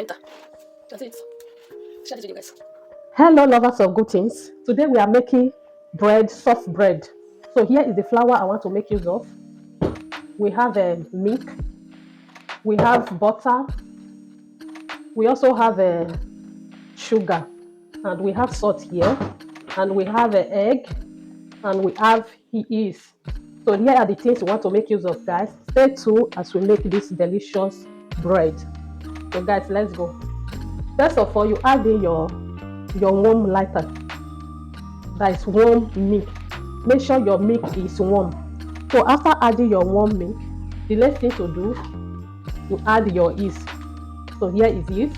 enter. That's it. Share this video, guys. Hello lovers of good things. Today we are making bread, soft bread. So here is the flour I want to make use of. We have milk, we have butter, we also have sugar, and we have salt here, and we have egg, and we have yeast. So here are the things we want to make use of, guys. Stay tuned as we make this delicious bread. So guys, let's go. First of all, you add in your warm lighter. That is warm milk. Make sure your milk is warm. So after adding your warm milk, the next thing to do, you add your yeast. So here is yeast.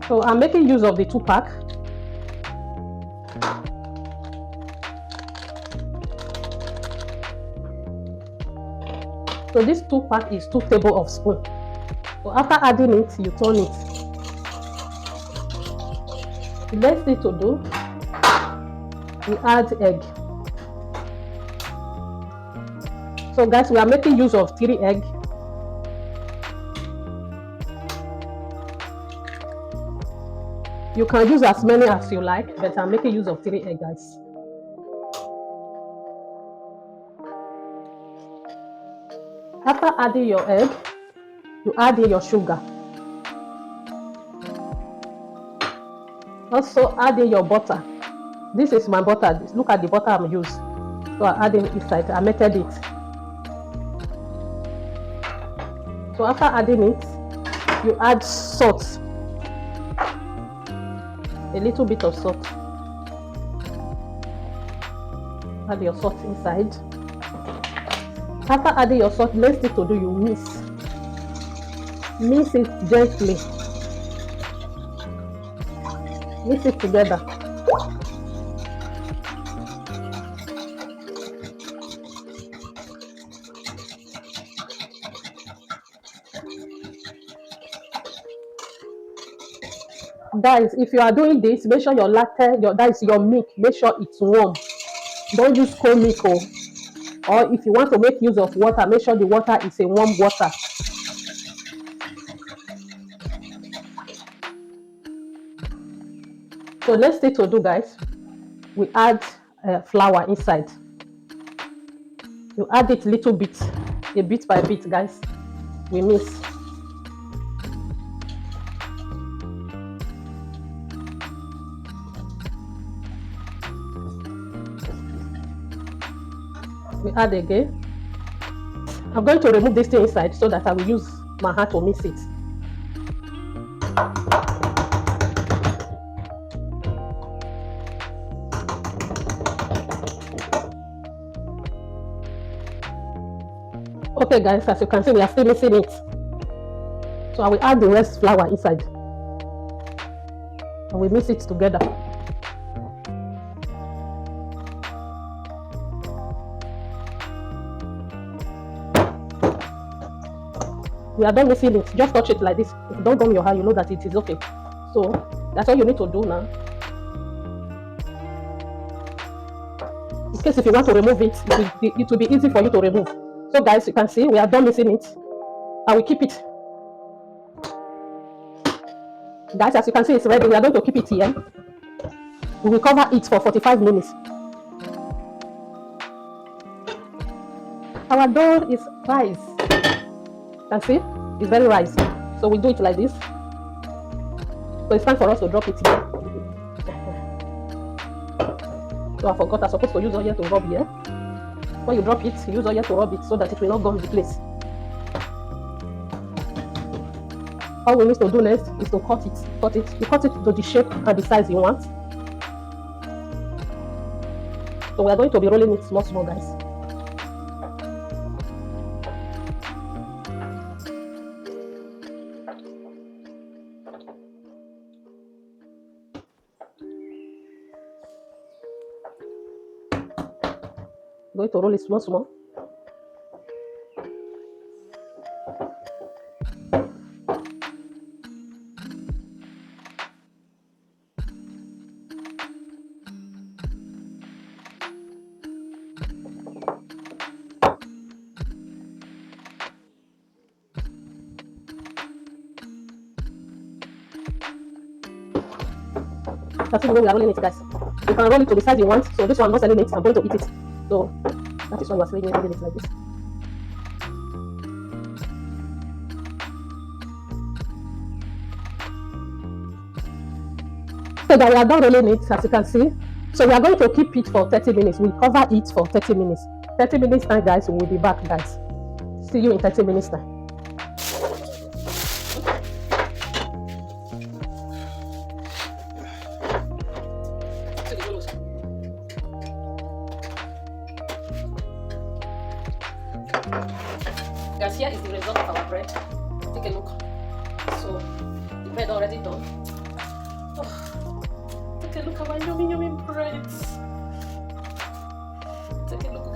So I'm making use of the 2-pack. So this 2-pack is 2 tablespoons. So after adding it, you turn it. The next thing to do, we add egg. So guys, we are making use of 3 eggs. You can use as many as you like, but I'm making use of 3 eggs, guys. After adding your egg, you add in your sugar. Also add in your butter. This is my butter. Look at the butter I'm using. So I add in inside. I melted it. So after adding it, you add salt. A little bit of salt. Add your salt inside. After adding your salt, next thing to do, you mix. Mix it gently. Mix it together. Guys, if you are doing this, make sure your latte, that is your milk, make sure it's warm. Don't use cold milk. Or if you want to make use of water, make sure the water is a warm water. So next thing to do, guys, we add flour inside. You add it little bit, a bit by bit, guys. We mix. We add again. I'm going to remove this thing inside so that I will use my hand to mix it. Okay guys, as you can see, we are still mixing it. So I will add the rest flour inside. And we mix it together. We are done mixing it. Just touch it like this. If you don't gum your hand, you know that it is okay. So that's all you need to do now. In case if you want to remove it, it will be easy for you to remove. So guys, you can see we are done mixing it. I will keep it. Guys, as you can see, it's ready. We are going to keep it here. We will cover it for 45 minutes. Our dough is rice. You can see it's very rice. So we do it like this. So it's time for us to drop it here. So I forgot I'm supposed to use oil to rub here. When you drop it, use oil to rub it so that it will not gum the place. All we need to do next is to cut it. You cut it to the shape and the size you want. So we are going to be rolling it small, guys. Going to roll it small. That's the way we are rolling it, guys. You can roll it to the size you want. So this one, I'm not selling it. I'm going to eat it. So that is why we're rolling it like this. So that we are done rolling it, as you can see. So we are going to keep it for 30 minutes. We cover it for 30 minutes. 30 minutes time, guys. We will be back, guys. See you in 30 minutes time. Guys, here is the result of our bread. Take a look. So the bread already done. Oh, take a look at our yummy bread. Take a look.